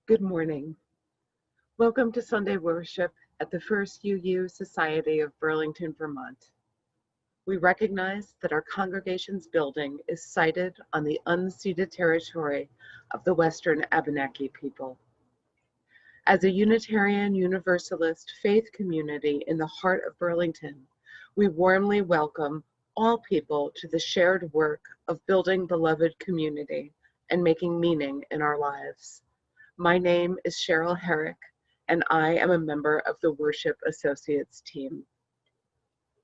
Good morning. Welcome to Sunday worship at the First UU Society of Burlington, Vermont. We recognize that our congregation's building is sited on the unceded territory of the Western Abenaki people. As a Unitarian Universalist faith community in the heart of Burlington, we warmly welcome all people to the shared work of building beloved community and making meaning in our lives. My name is Cheryl Herrick, and I am a member of the Worship Associates team.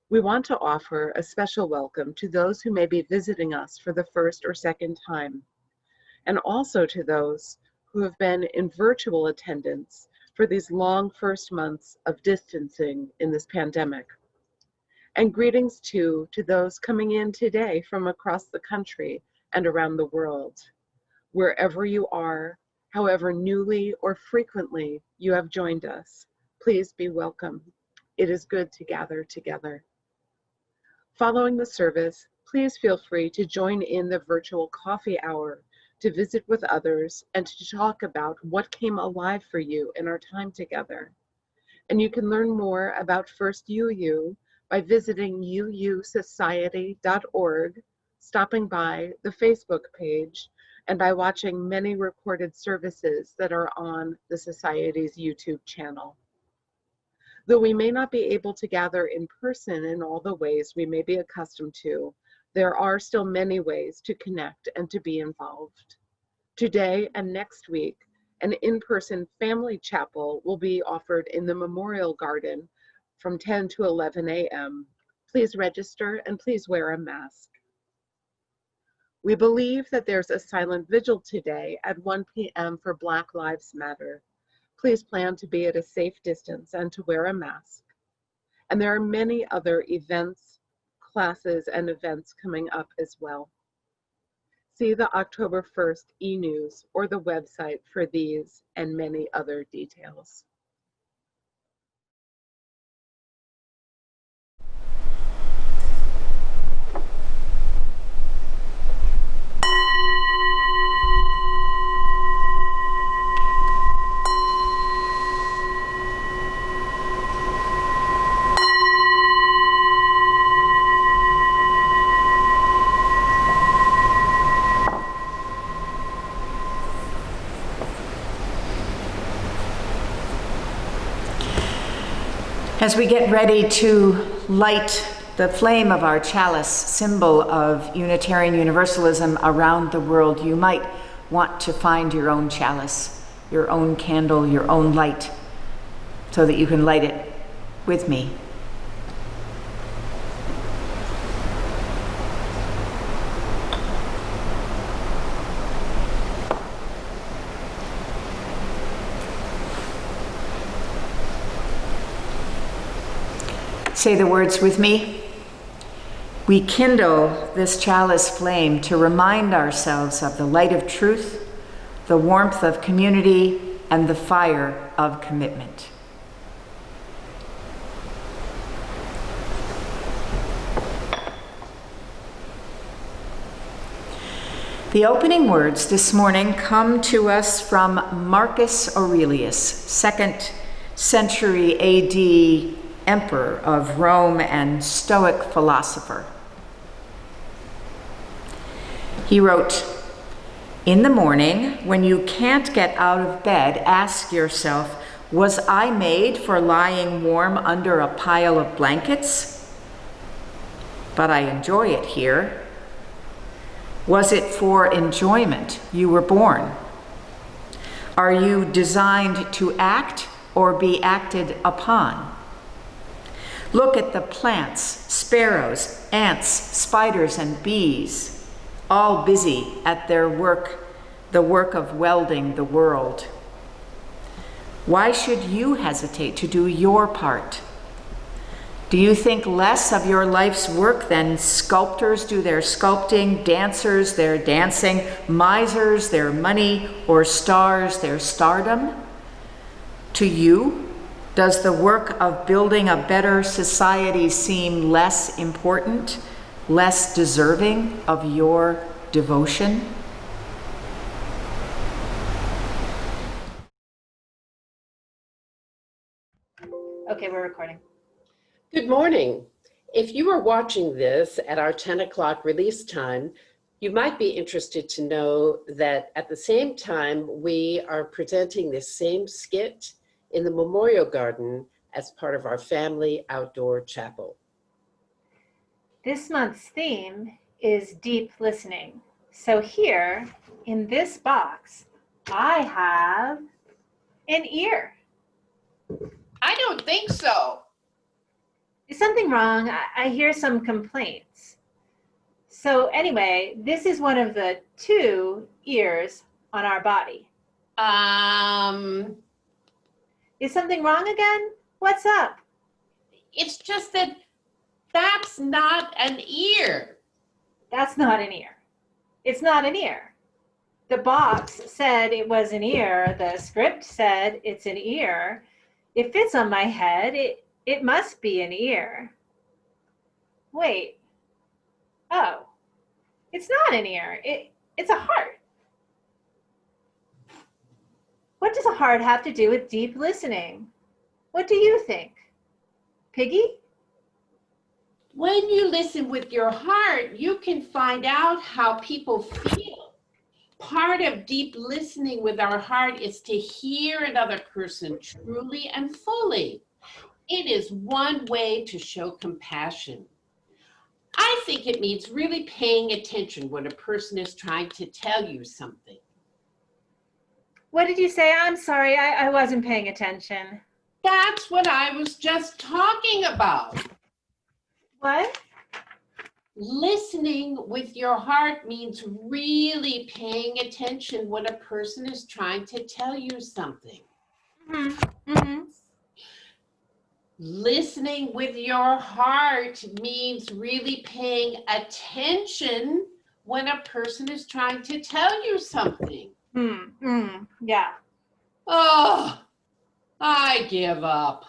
We want to offer a special welcome to those who may be visiting us for the first or second time, and also to those who have been in virtual attendance for these long first months of distancing in this pandemic. And greetings too to those coming in today from across the country and around the world. Wherever you are, however newly or frequently you have joined us, please be welcome. It is good to gather together. Following the service, please feel free to join in the virtual coffee hour to visit with others and to talk about what came alive for you in our time together. And you can learn more about First UU by visiting uusociety.org, stopping by the Facebook page, and by watching many recorded services that are on the Society's YouTube channel. Though we may not be able to gather in person in all the ways we may be accustomed to, there are still many ways to connect and to be involved. Today and next week, an in-person family chapel will be offered in the Memorial Garden from 10 to 11 a.m. Please register and please wear a mask. We believe that there's a silent vigil today at 1 p.m. for Black Lives Matter. Please plan to be at a safe distance and to wear a mask. And there are many other events, classes, and events coming up as well. See the October 1st e-news or the website for these and many other details. As we get ready to light the flame of our chalice, symbol of Unitarian Universalism around the world, you might want to find your own chalice, your own candle, your own light, so that you can light it with me. Say the words with me. We kindle this chalice flame to remind ourselves of the light of truth, the warmth of community, and the fire of commitment. The opening words this morning come to us from Marcus Aurelius, 2nd century AD emperor of Rome and Stoic philosopher. He wrote, "In the morning, when you can't get out of bed, ask yourself, was I made for lying warm under a pile of blankets? But I enjoy it here. Was it for enjoyment you were born? Are you designed to act or be acted upon? Look at the plants, sparrows, ants, spiders, and bees, all busy at their work, the work of welding the world. Why should you hesitate to do your part? Do you think less of your life's work than sculptors do their sculpting, dancers their dancing, misers their money, or stars their stardom? To you, does the work of building a better society seem less important, less deserving of your devotion?" Okay, we're recording. Good morning. If you are watching this at our 10 o'clock release time, you might be interested to know that at the same time, we are presenting this same skit in the Memorial Garden as part of our family outdoor chapel. This month's theme is deep listening. So here in this box, I have an ear. I don't think so. Is something wrong? I hear some complaints. So anyway, this is one of the 2 ears on our body. Is something wrong again? What's up? It's just that that's not an ear. That's not an ear. It's not an ear. The box said it was an ear. The script said it's an ear. It fits on my head. It must be an ear. Wait. Oh. It's not an ear. It's a heart. What does a heart have to do with deep listening? What do you think? Piggy? When you listen with your heart, you can find out how people feel. Part of deep listening with our heart is to hear another person truly and fully. It is one way to show compassion. I think it means really paying attention when a person is trying to tell you something. What did you say? I'm sorry, I wasn't paying attention. That's what I was just talking about. What? Listening with your heart means really paying attention when a person is trying to tell you something. Listening with your heart means really paying attention when a person is trying to tell you something. Yeah. Oh, I give up.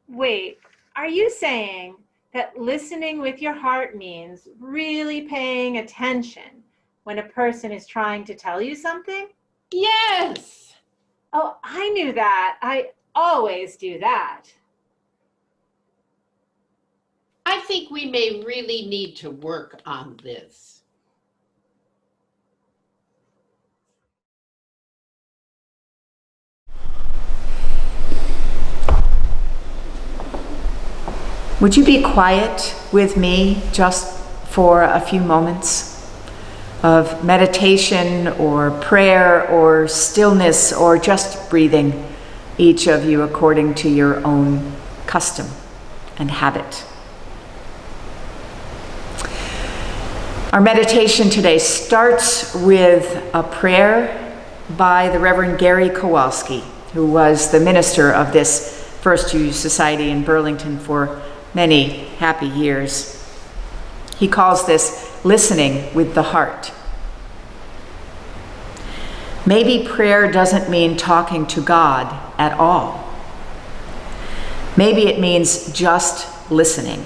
Wait, are you saying that listening with your heart means really paying attention when a person is trying to tell you something? Yes. Oh, I knew that. I always do that. I think we may really need to work on this. Would you be quiet with me just for a few moments of meditation or prayer or stillness or just breathing, each of you according to your own custom and habit? Our meditation today starts with a prayer by the Reverend Gary Kowalski, who was the minister of this First UU Society in Burlington for many happy years. He calls this listening with the heart. Maybe prayer doesn't mean talking to God at all. Maybe it means just listening.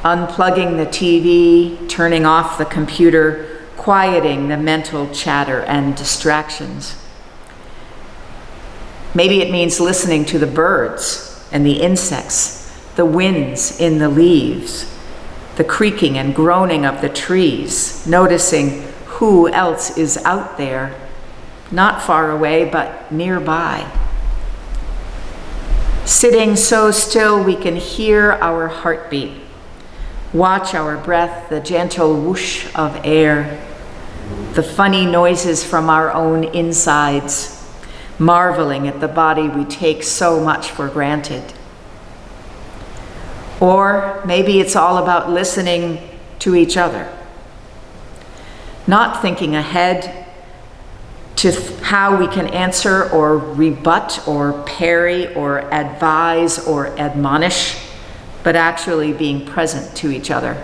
Unplugging the TV, turning off the computer, quieting the mental chatter and distractions. Maybe it means listening to the birds and the insects, the winds in the leaves, the creaking and groaning of the trees, noticing who else is out there, not far away, but nearby. Sitting so still we can hear our heartbeat, watch our breath, the gentle whoosh of air, the funny noises from our own insides, marveling at the body we take so much for granted. Or maybe it's all about listening to each other, not thinking ahead to how we can answer or rebut or parry or advise or admonish, but actually being present to each other.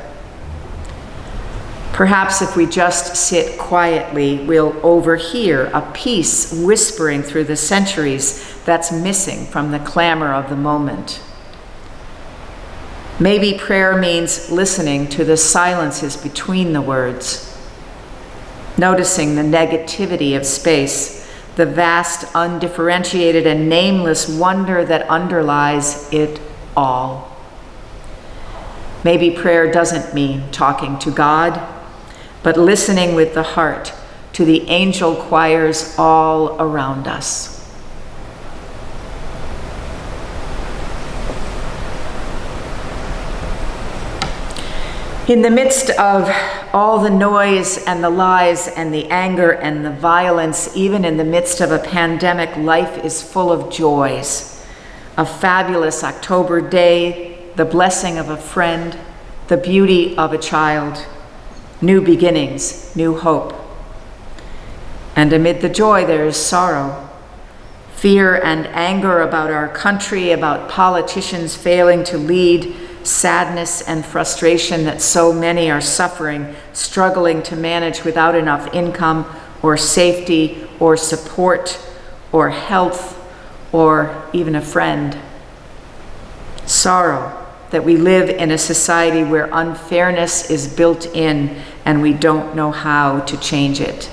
Perhaps if we just sit quietly, we'll overhear a peace whispering through the centuries that's missing from the clamor of the moment. Maybe prayer means listening to the silences between the words, noticing the negativity of space, the vast, undifferentiated, and nameless wonder that underlies it all. Maybe prayer doesn't mean talking to God, but listening with the heart to the angel choirs all around us. In the midst of all the noise and the lies and the anger and the violence, even in the midst of a pandemic, life is full of joys. A fabulous October day, the blessing of a friend, the beauty of a child, new beginnings, new hope. And amid the joy, there is sorrow, fear and anger about our country, about politicians failing to lead, sadness and frustration that so many are suffering, struggling to manage without enough income or safety or support or health or even a friend. Sorrow that we live in a society where unfairness is built in and we don't know how to change it.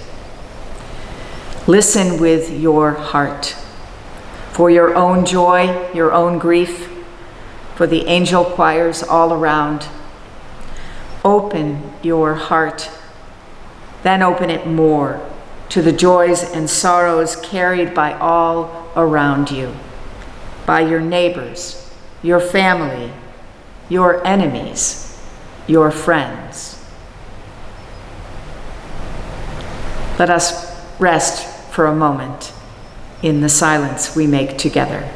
Listen with your heart for your own joy, your own grief, for the angel choirs all around. Open your heart, then open it more to the joys and sorrows carried by all around you, by your neighbors, your family, your enemies, your friends. Let us rest for a moment in the silence we make together.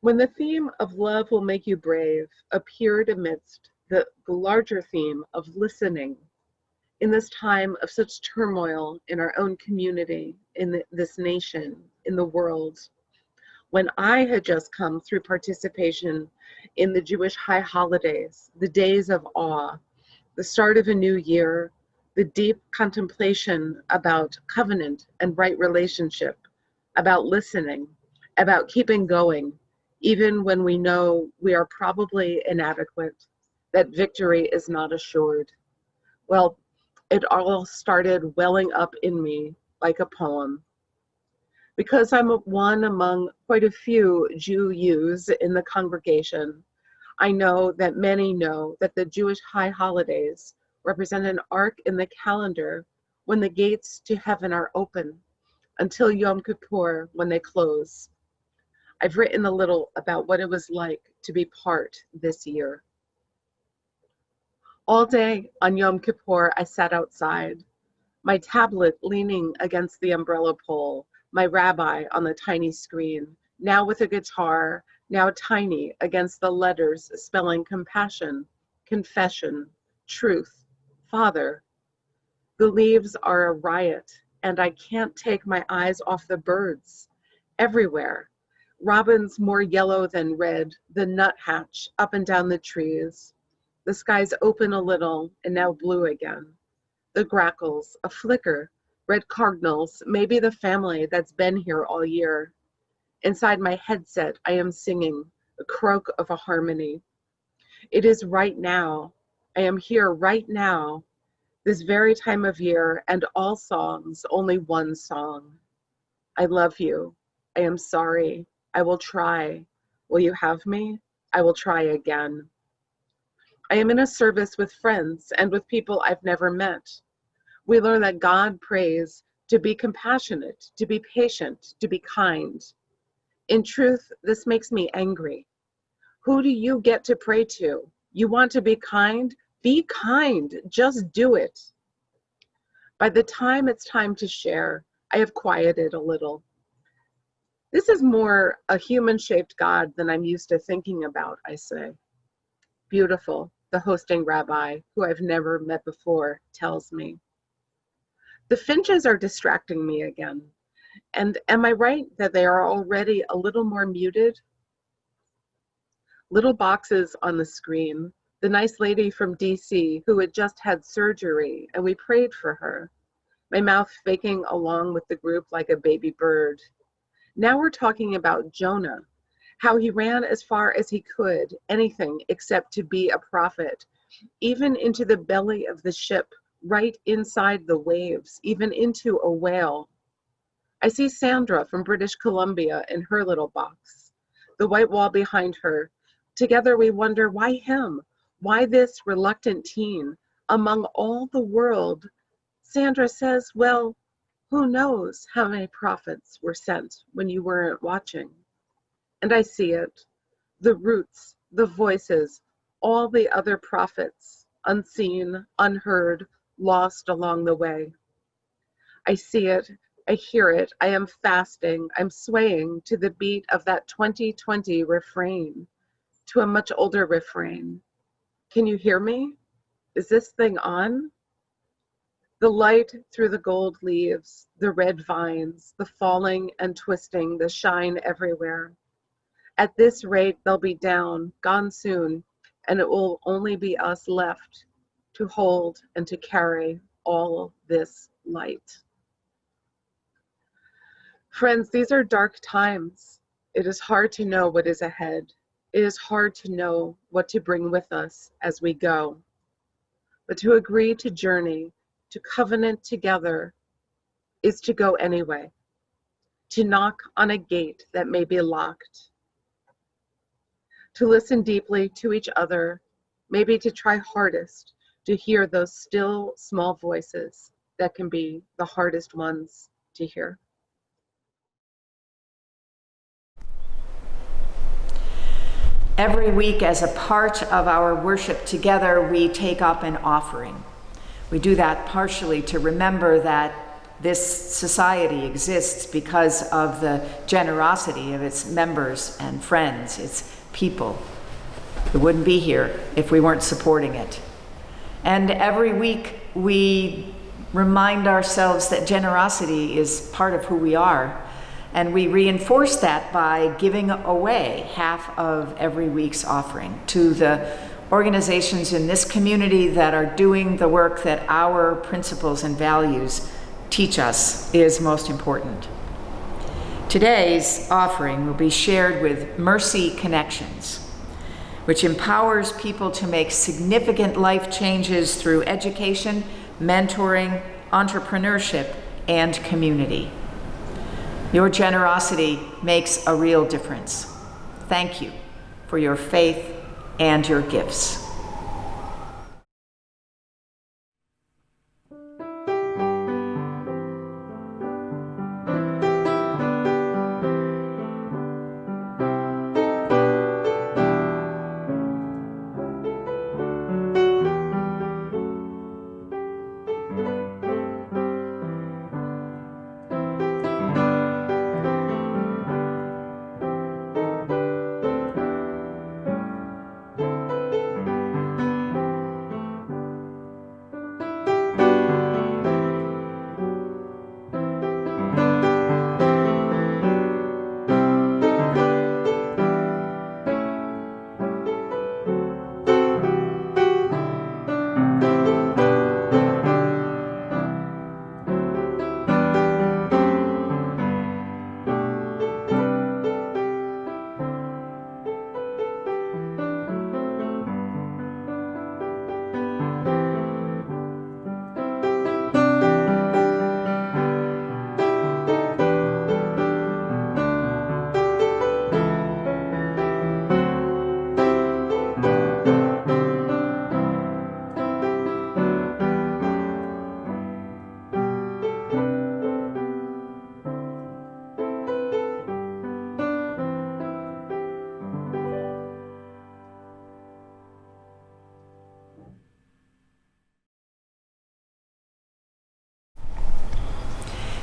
When the theme of love will make you brave appeared amidst the larger theme of listening in this time of such turmoil in our own community, in this nation, in the world, when I had just come through participation in the Jewish high holidays, the days of awe, the start of a new year, the deep contemplation about covenant and right relationship, about listening, about keeping going, even when we know we are probably inadequate, that victory is not assured. Well, it all started welling up in me like a poem. Because I'm one among quite a few Jews in the congregation, I know that many know that the Jewish high holidays represent an arc in the calendar when the gates to heaven are open until Yom Kippur when they close. I've written a little about what it was like to be part this year. All day on Yom Kippur, I sat outside, my tablet leaning against the umbrella pole, my rabbi on the tiny screen, now with a guitar, now tiny against the letters spelling compassion, confession, truth, Father. The leaves are a riot, and I can't take my eyes off the birds. Everywhere. Robins more yellow than red, the nuthatch up and down the trees. The skies open a little and now blue again. The grackles, a flicker, red cardinals, maybe the family that's been here all year. Inside my headset, I am singing, a croak of a harmony. It is right now. I am here right now, this very time of year, and all songs, only one song. I love you. I am sorry. I will try. Will you have me? I will try again. I am in a service with friends and with people I've never met. We learn that God prays to be compassionate, to be patient, to be kind. In truth, this makes me angry. Who do you get to pray to? You want to be kind? Be kind. Just do it. By the time it's time to share, I have quieted a little. This is more a human-shaped God than I'm used to thinking about, I say. Beautiful, the hosting rabbi, who I've never met before, tells me. The finches are distracting me again. And am I right that they are already a little more muted? Little boxes on the screen. The nice lady from DC who had just had surgery, and we prayed for her. My mouth faking along with the group like a baby bird. Now we're talking about Jonah, how he ran as far as he could, anything except to be a prophet, even into the belly of the ship, right inside the waves, even into a whale. I see Sandra from British Columbia in her little box, the white wall behind her. Together we wonder, why him? Why this reluctant teen? Among all the world, Sandra says, well, who knows how many prophets were sent when you weren't watching? And I see it, the roots, the voices, all the other prophets, unseen, unheard, lost along the way. I see it, I hear it, I am fasting, I'm swaying to the beat of that 2020 refrain, to a much older refrain. Can you hear me? Is this thing on? The light through the gold leaves, the red vines, the falling and twisting, the shine everywhere. At this rate, they'll be down, gone soon, and it will only be us left to hold and to carry all this light. Friends, these are dark times. It is hard to know what is ahead. It is hard to know what to bring with us as we go. But to agree to journey, to covenant together, is to go anyway, to knock on a gate that may be locked, to listen deeply to each other, maybe to try hardest to hear those still small voices that can be the hardest ones to hear. Every week, as a part of our worship together, we take up an offering. We do that partially to remember that this society exists because of the generosity of its members and friends, its people. It wouldn't be here if we weren't supporting it. And every week we remind ourselves that generosity is part of who we are. And we reinforce that by giving away half of every week's offering to the organizations in this community that are doing the work that our principles and values teach us is most important. Today's offering will be shared with Mercy Connections, which empowers people to make significant life changes through education, mentoring, entrepreneurship, and community. Your generosity makes a real difference. Thank you for your faith and your gifts.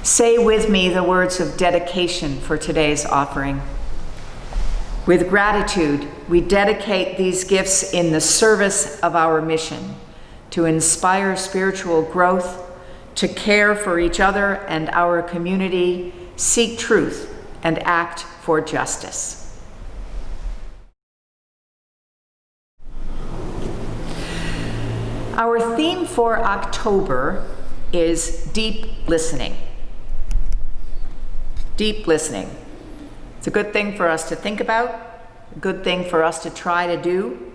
Say with me the words of dedication for today's offering. With gratitude, we dedicate these gifts in the service of our mission to inspire spiritual growth, to care for each other and our community, seek truth, and act for justice. Our theme for October is deep listening. Deep listening. It's a good thing for us to think about, a good thing for us to try to do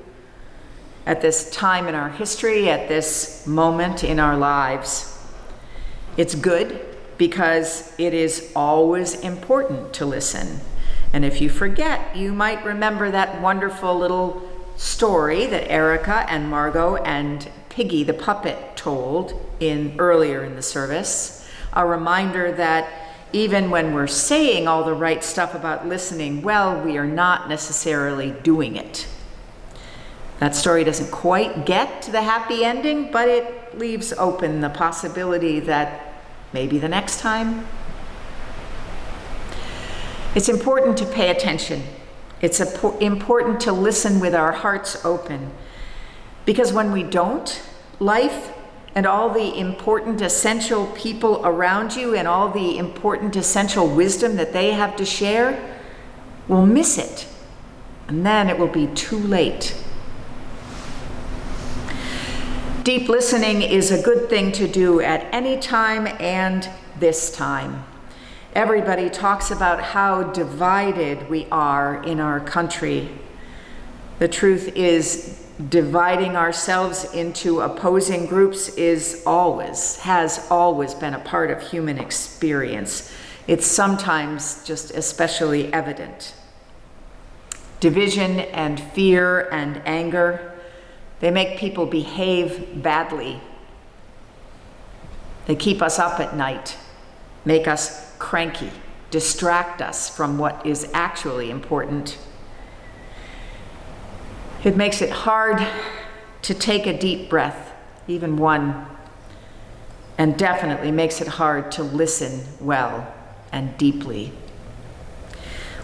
at this time in our history, at this moment in our lives. It's good because it is always important to listen. And if you forget, you might remember that wonderful little story that Erika and Margo and Piggy the puppet told earlier in the service, a reminder that even when we're saying all the right stuff about listening well, we are not necessarily doing it. That story doesn't quite get to the happy ending, but it leaves open the possibility that maybe the next time. It's important to pay attention. It's important to listen with our hearts open, because when we don't, life and all the important essential people around you and all the important essential wisdom that they have to share, we'll miss it. And then it will be too late. Deep listening is a good thing to do at any time and this time. Everybody talks about how divided we are in our country. The truth is, dividing ourselves into opposing groups has always been a part of human experience. It's sometimes just especially evident. Division and fear and anger, they make people behave badly. They keep us up at night, make us cranky, distract us from what is actually important. It makes it hard to take a deep breath, even one, and definitely makes it hard to listen well and deeply.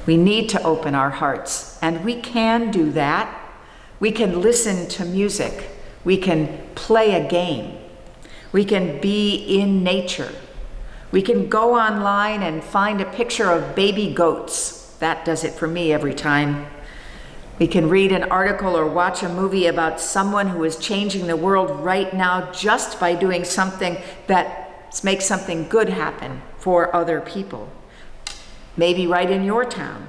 We need to open our hearts, and we can do that. We can listen to music. We can play a game. We can be in nature. We can go online and find a picture of baby goats. That does it for me every time. We can read an article or watch a movie about someone who is changing the world right now just by doing something that makes something good happen for other people. Maybe right in your town.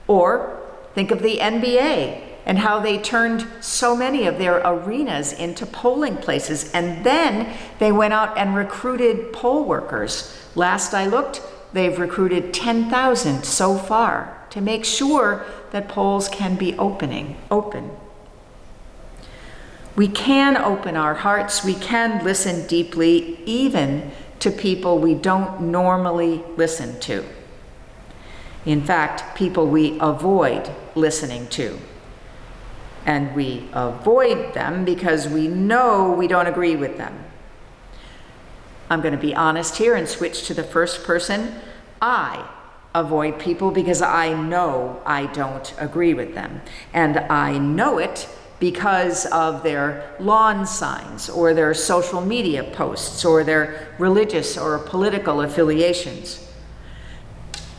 Or think of the NBA and how they turned so many of their arenas into polling places, and then they went out and recruited poll workers. Last I looked, they've recruited 10,000 so far to make sure that polls can be open. We can open our hearts, we can listen deeply, even to people we don't normally listen to. In fact, people we avoid listening to. And we avoid them because we know we don't agree with them. I'm going to be honest here and switch to the first person. I avoid people because I know I don't agree with them. And I know it because of their lawn signs or their social media posts or their religious or political affiliations.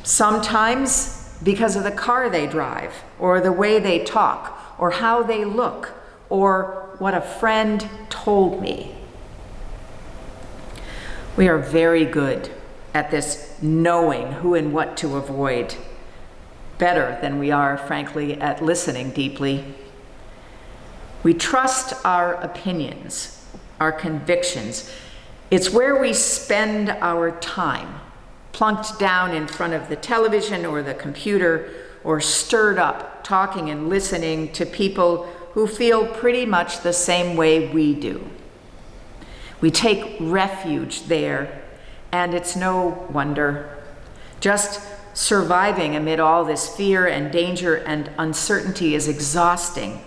Sometimes because of the car they drive or the way they talk or how they look or what a friend told me. We are very good at this knowing who and what to avoid, better than we are, frankly, at listening deeply. We trust our opinions, our convictions. It's where we spend our time, plunked down in front of the television or the computer, or stirred up, talking and listening to people who feel pretty much the same way we do. We take refuge there, and it's no wonder. Just surviving amid all this fear and danger and uncertainty is exhausting.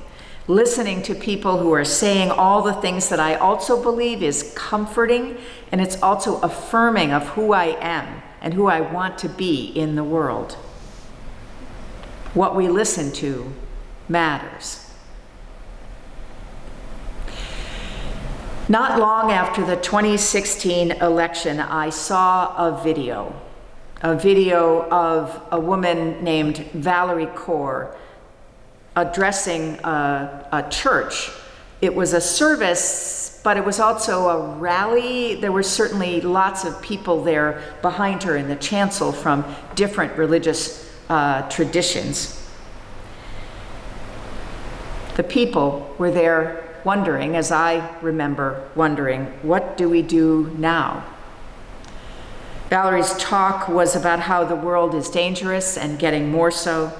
listening to people who are saying all the things that I also believe is comforting, and it's also affirming of who I am and who I want to be in the world. What we listen to matters. Not long after the 2016 election, I saw a video of a woman named Valerie Kaur addressing a church. It was a service, but it was also a rally. There were certainly lots of people there behind her in the chancel from different religious traditions. The people were there wondering, as I remember wondering, what do we do now? Valerie's talk was about how the world is dangerous and getting more so,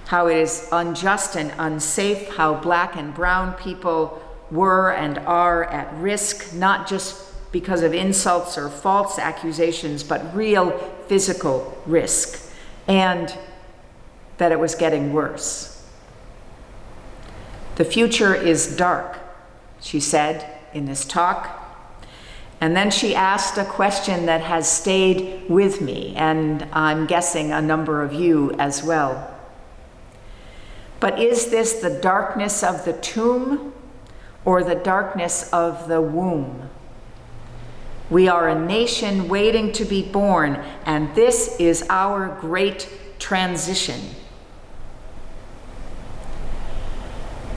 how it is unjust and unsafe, how Black and brown people were and are at risk, not just because of insults or false accusations, but real physical risk, and that it was getting worse. The future is dark, she said in this talk. And then she asked a question that has stayed with me, and I'm guessing a number of you as well. But is this the darkness of the tomb or the darkness of the womb? We are a nation waiting to be born, and this is our great transition.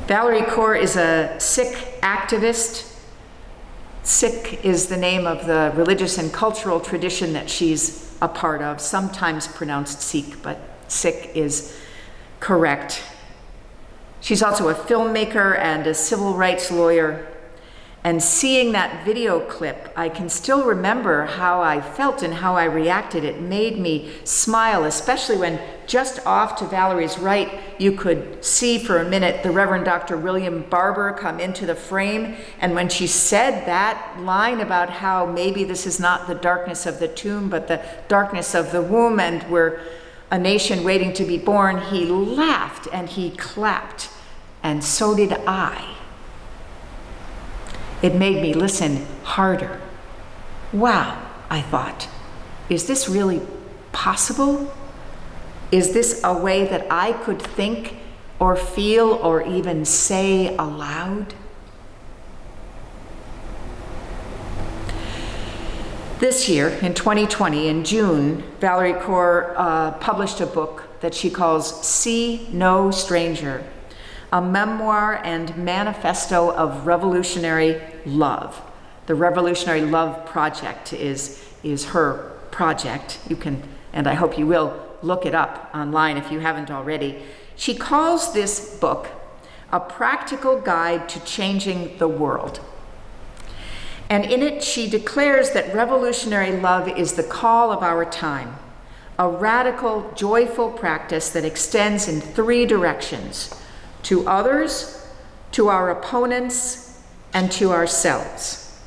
Valerie Kaur is a Sikh activist. Sikh is the name of the religious and cultural tradition that she's a part of, sometimes pronounced Sikh, but Sikh is correct. She's also a filmmaker and a civil rights lawyer. And seeing that video clip, I can still remember how I felt and how I reacted. It made me smile, especially when just off to Valerie's right, you could see for a minute the Reverend Dr. William Barber come into the frame. And when she said that line about how maybe this is not the darkness of the tomb, but the darkness of the womb, and we're a nation waiting to be born, he laughed and he clapped, and so did I. It made me listen harder. Wow, I thought, is this really possible? Is this a way that I could think or feel or even say aloud? This year, in 2020, in June, Valerie Kaur published a book that she calls See No Stranger, a memoir and manifesto of revolutionary love. The Revolutionary Love Project is her project. You can, and I hope you will, look it up online if you haven't already. She calls this book a practical guide to changing the world. And in it, she declares that revolutionary love is the call of our time, a radical, joyful practice that extends in three directions: to others, to our opponents, and to ourselves.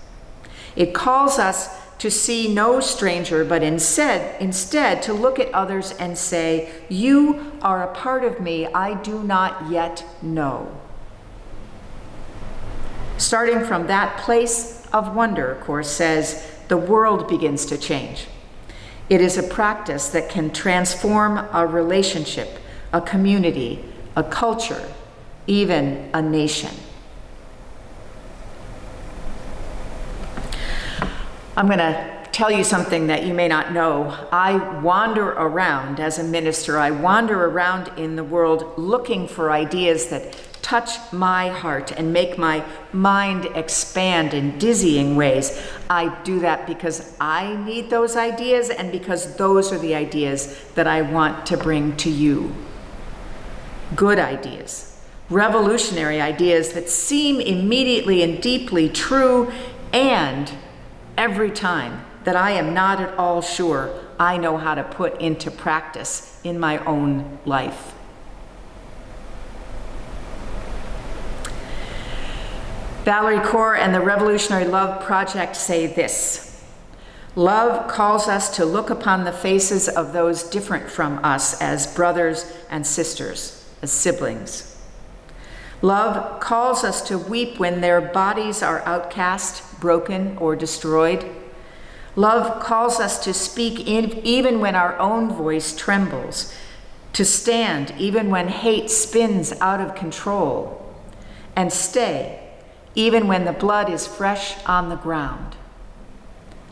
It calls us to see no stranger, but instead to look at others and say, you are a part of me I do not yet know. Starting from that place of wonder, of course, says, the world begins to change. It is a practice that can transform a relationship, a community, a culture, even a nation. I'm going to tell you something that you may not know. I wander around as a minister. I wander around in the world looking for ideas that touch my heart and make my mind expand in dizzying ways. I do that because I need those ideas and because those are the ideas that I want to bring to you. Good ideas, revolutionary ideas that seem immediately and deeply true, and every time that I am not at all sure I know how to put into practice in my own life. Valerie Kaur and the Revolutionary Love Project say this: love calls us to look upon the faces of those different from us as brothers and sisters, as siblings. Love calls us to weep when their bodies are outcast, broken, or destroyed. Love calls us to speak even when our own voice trembles, to stand even when hate spins out of control, and stay even when the blood is fresh on the ground.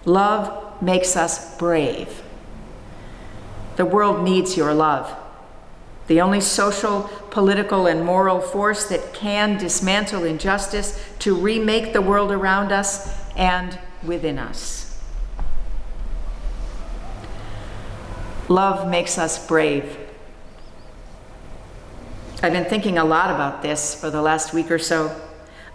Love makes us brave. The world needs your love. The only social, political, and moral force that can dismantle injustice to remake the world around us and within us. Love makes us brave. I've been thinking a lot about this for the last week or so.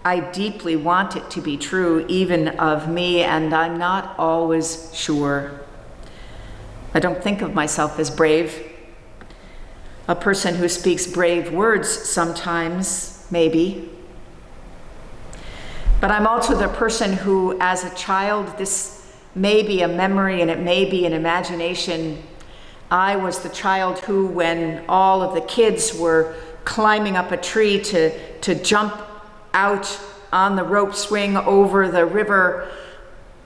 I deeply want it to be true, even of me, and I'm not always sure. I don't think of myself as brave. A person who speaks brave words sometimes, maybe. But I'm also the person who, as a child, this may be a memory and it may be an imagination. I was the child who, when all of the kids were climbing up a tree to jump out on the rope swing over the river,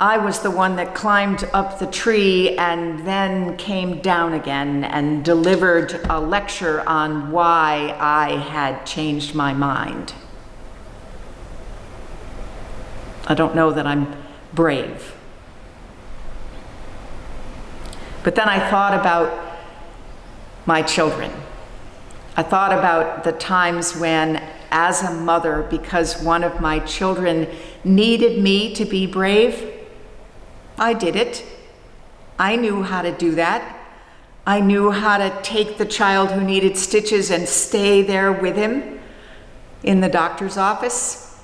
I was the one that climbed up the tree and then came down again and delivered a lecture on why I had changed my mind. I don't know that I'm brave. But then I thought about my children. I thought about the times when, as a mother, because one of my children needed me to be brave, I did it. I knew how to do that. I knew how to take the child who needed stitches and stay there with him in the doctor's office.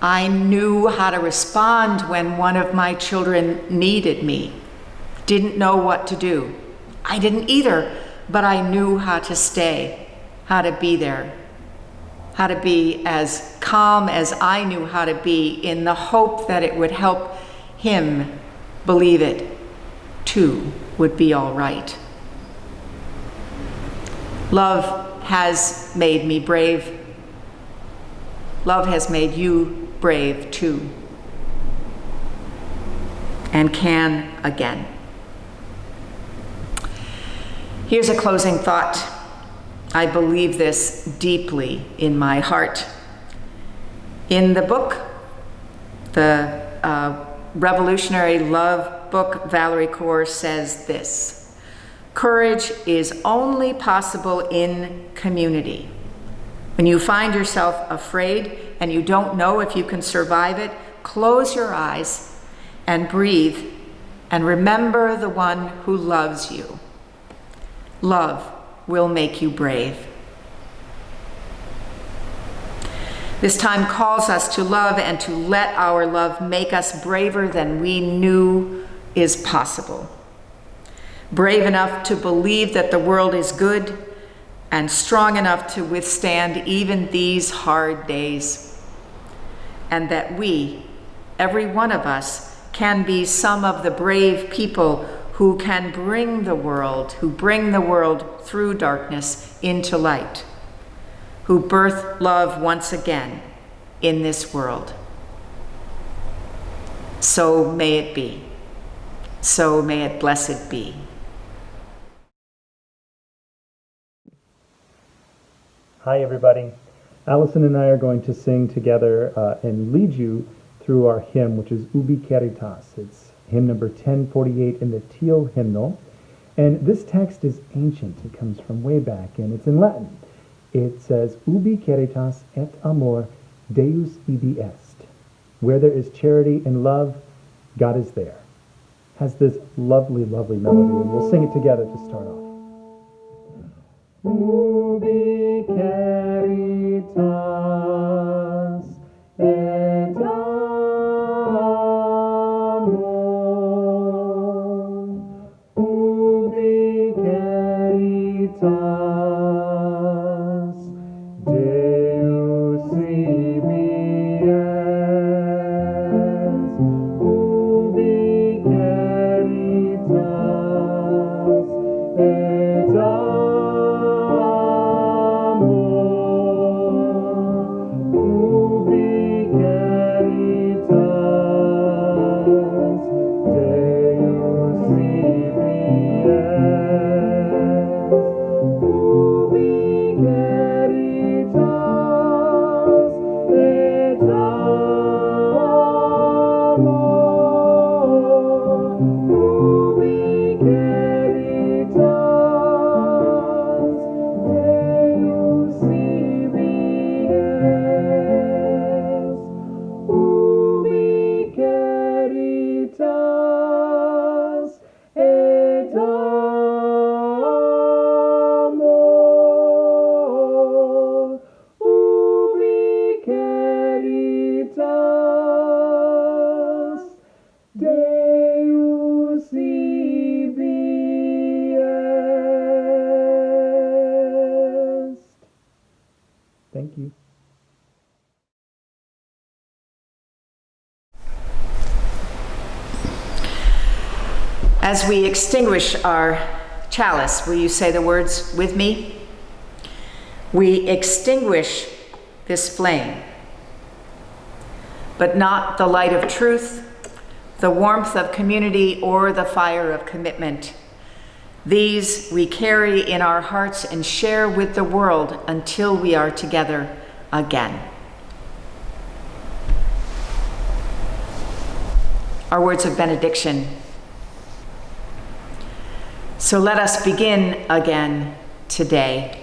I knew how to respond when one of my children needed me, didn't know what to do. I didn't either, but I knew how to stay, how to be there, how to be as calm as I knew how to be, in the hope that it would help him believe it too would be all right. Love has made me brave. Love has made you brave too, and can again. Here's a closing thought. I believe this deeply in my heart. In the book, the revolutionary love book, Valerie Kaur says this: courage is only possible in community. When you find yourself afraid and you don't know if you can survive it, close your eyes and breathe and remember the one who loves you. Love will make you brave. This time calls us to love and to let our love make us braver than we knew is possible. Brave enough to believe that the world is good and strong enough to withstand even these hard days. And that we, every one of us, can be some of the brave people who can bring the world through darkness into light, who birth love once again in this world. So may it be. So may it blessed be. Hi everybody. Allison and I are going to sing together and lead you through our hymn, which is Ubi Caritas. It's hymn number 1048 in the Teal hymnal. And this text is ancient. It comes from way back, and it's in Latin. It says, Ubi Caritas et amor Deus ibi est. Where there is charity and love, God is there. Has this lovely, lovely melody, and we'll sing it together to start off. Ubi Caritas et amor, ubi caritas Deus ibi est, ubi caritas et amor. As we extinguish our chalice, will you say the words with me? We extinguish this flame, but not the light of truth, the warmth of community, or the fire of commitment. These we carry in our hearts and share with the world until we are together again. Our words of benediction. So let us begin again today.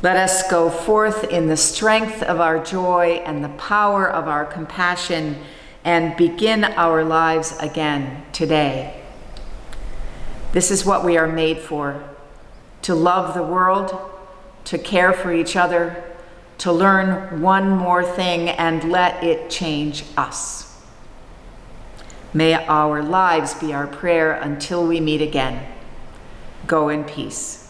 Let us go forth in the strength of our joy and the power of our compassion and begin our lives again today. This is what we are made for: to love the world, to care for each other, to learn one more thing and let it change us. May our lives be our prayer until we meet again. Go in peace.